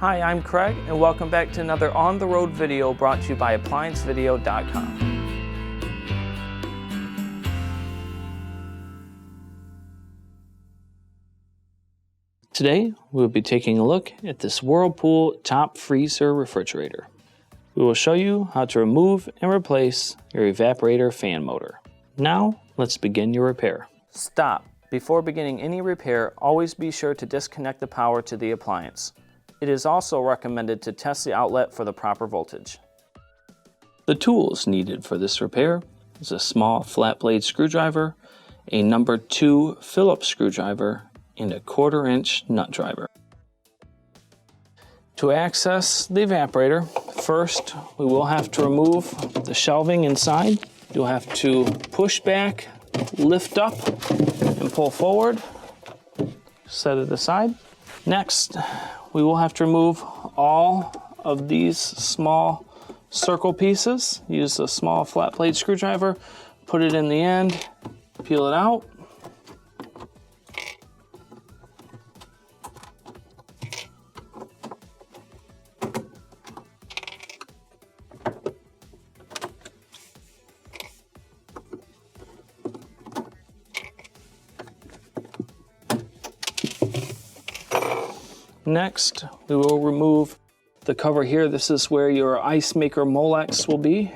Hi, I'm Craig, and welcome back to another on-the-road video brought to you by ApplianceVideo.com. Today, we'll be taking a look at this Whirlpool top freezer refrigerator. We will show you how to remove and replace your evaporator fan motor. Now, let's begin your repair. Stop. Before beginning any repair, always be sure to disconnect the power to the appliance. It is also recommended to test the outlet for the proper voltage. The tools needed for this repair is a small flat blade screwdriver, a number 2 Phillips screwdriver, and a 1/4 inch nut driver. To access the evaporator, first we will have to remove the shelving inside. You'll have to push back, lift up, and pull forward. Set it aside. Next, we will have to remove all of these small circle pieces. Use a small flat blade screwdriver, put it in the end, peel it out. Next, we will remove the cover here. This is where your ice maker Molex will be.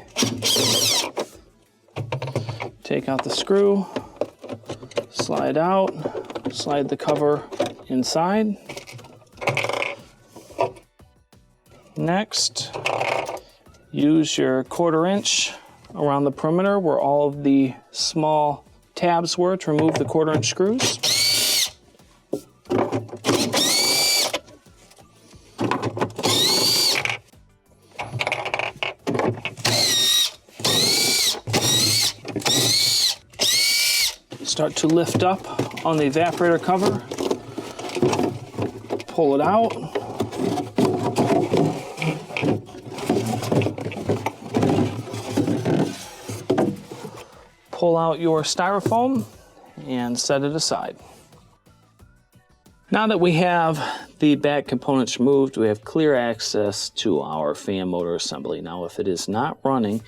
Take out the screw, slide out, slide the cover inside. Next, use your 1/4 inch around the perimeter where all of the small tabs were to remove the 1/4 inch screws. Start to lift up on the evaporator cover, pull it out, pull out your styrofoam and set it aside. Now that we have the back components removed, we have clear access to our fan motor assembly. Now if it is not running,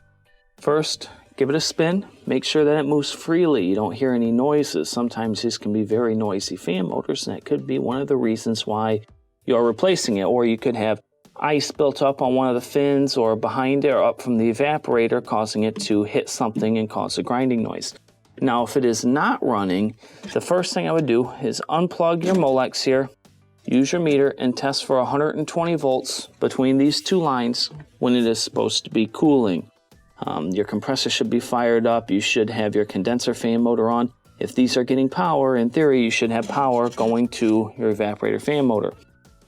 first give it a spin. Make sure that it moves freely. You don't hear any noises. Sometimes these can be very noisy fan motors, and that could be one of the reasons why you're replacing it. Or you could have ice built up on one of the fins or behind it or up from the evaporator, causing it to hit something and cause a grinding noise. Now, if it is not running, the first thing I would do is unplug your Molex here, use your meter, and test for 120 volts between these two lines when it is supposed to be cooling. Your compressor should be fired up. You should have your condenser fan motor on. If these are getting power, in theory, you should have power going to your evaporator fan motor.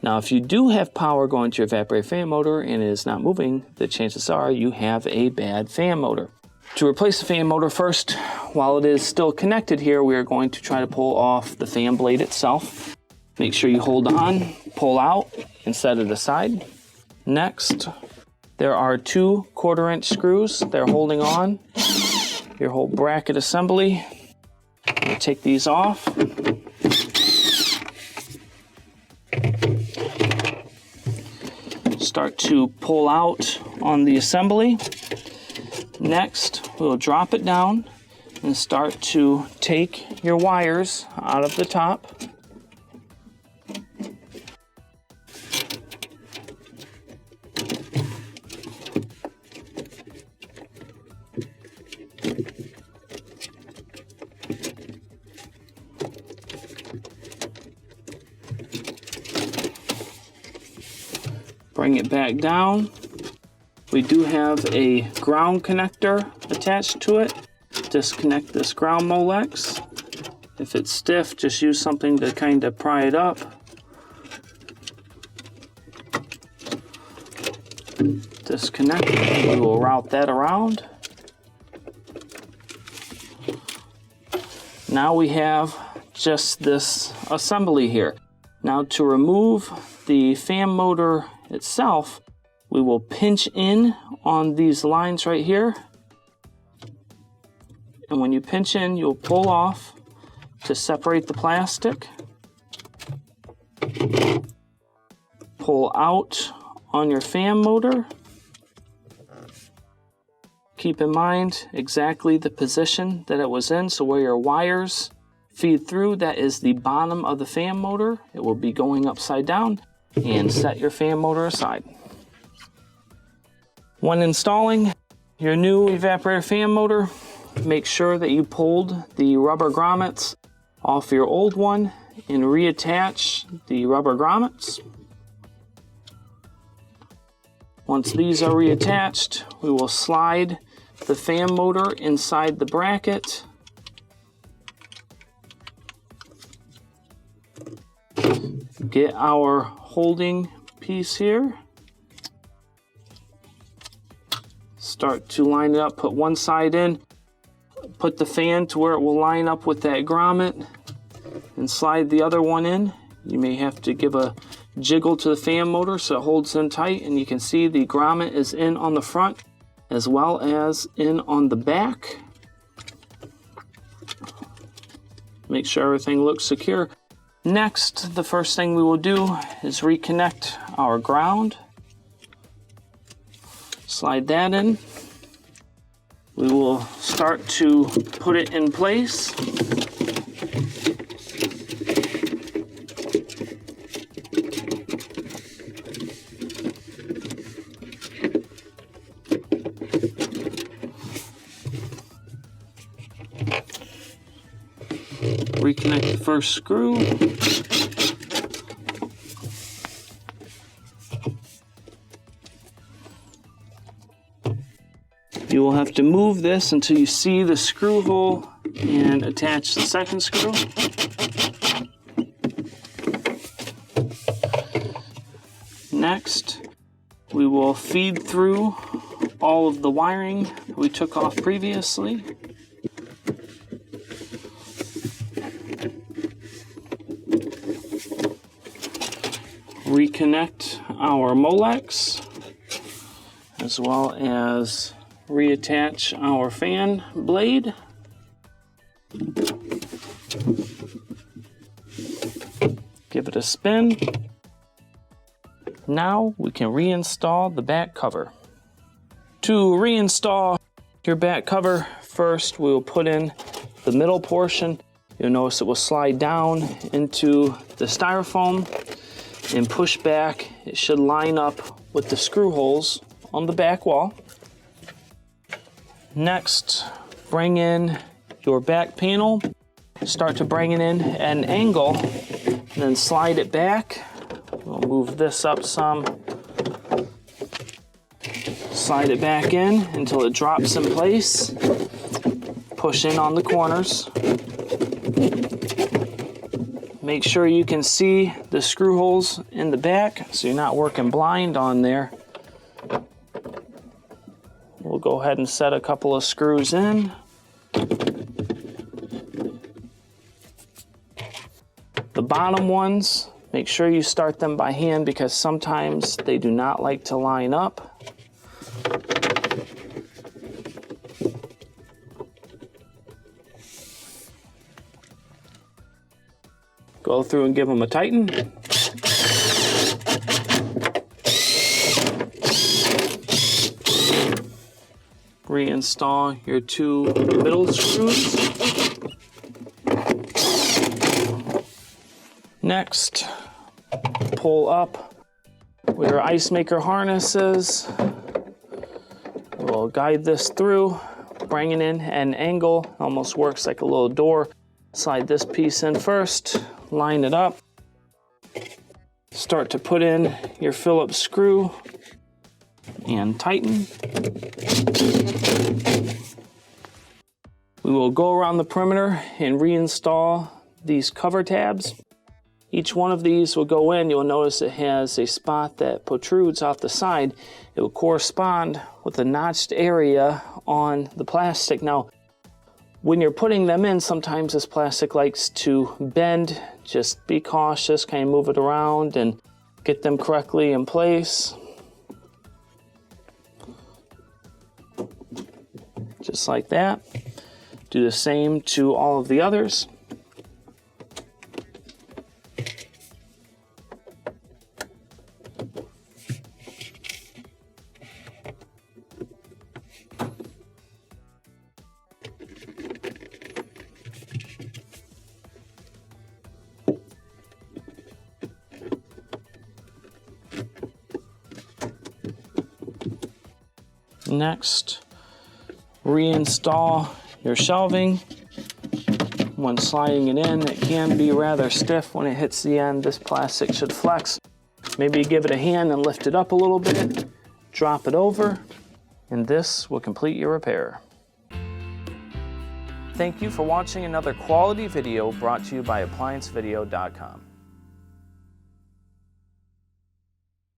Now, if you do have power going to your evaporator fan motor and it is not moving, the chances are you have a bad fan motor. To replace the fan motor first, while it is still connected here, we are going to try to pull off the fan blade itself. Make sure you hold on, pull out, and set it aside. Next, there are 2 1/4 inch screws. They're holding on your whole bracket assembly. You take these off. Start to pull out on the assembly. Next, we'll drop it down and start to take your wires out of the top. Bring it back down. We do have a ground connector attached to it. Disconnect this ground Molex. If it's stiff, just use something to kind of pry it up. Disconnect it. We will route that around. Now we have just this assembly here. Now to remove the fan motor itself, we will pinch in on these lines right here. And when you pinch in, you'll pull off to separate the plastic. pull out on your fan motor. Keep in mind exactly the position that it was in, so where your wires feed through, that is the bottom of the fan motor. It will be going upside down, and set your fan motor aside. When installing your new evaporator fan motor, make sure that you pulled the rubber grommets off your old one and reattach the rubber grommets. Once these are reattached, we will slide the fan motor inside the bracket. Get our holding piece here. Start to line it up, put one side in, put the fan to where it will line up with that grommet, and slide the other one in. You may have to give a jiggle to the fan motor so it holds in tight, and you can see the grommet is in on the front as well as in on the back. Make sure everything looks secure. Next, the first thing we will do is reconnect our ground. Slide that in. We will start to put it in place. Reconnect the first screw. You will have to move this until you see the screw hole and attach the second screw. Next, we will feed through all of the wiring that we took off previously. Reconnect our Molex, as well as reattach our fan blade. Give it a spin. Now we can reinstall the back cover. To reinstall your back cover, first we will put in the middle portion. You'll notice it will slide down into the styrofoam and push back. It should line up with the screw holes on the back wall. Next, bring in your back panel. Start to bring it in at an angle, and then slide it back. We'll move this up some. Slide it back in until it drops in place. Push in on the corners. Make sure you can see the screw holes in the back so you're not working blind on there. We'll go ahead and set a couple of screws in. The bottom ones, make sure you start them by hand because sometimes they do not like to line up. Go through and give them a tighten. Reinstall your two middle screws. Next, pull up where your ice maker harness is. We'll guide this through, bring it in at an angle. Almost works like a little door. Slide this piece in first, line it up. Start to put in your Phillips screw and tighten. We will go around the perimeter and reinstall these cover tabs. Each one of these will go in. You'll notice it has a spot that protrudes off the side. It will correspond with the notched area on the plastic. Now, when you're putting them in, sometimes this plastic likes to bend. Just be cautious, kind of move it around and get them correctly in place. Just like that. Do the same to all of the others. Next, reinstall your shelving. When sliding it in, it can be rather stiff. When it hits the end, this plastic should flex. Maybe give it a hand and lift it up a little bit, drop it over, and this will complete your repair. Thank you for watching another quality video brought to you by ApplianceVideo.com.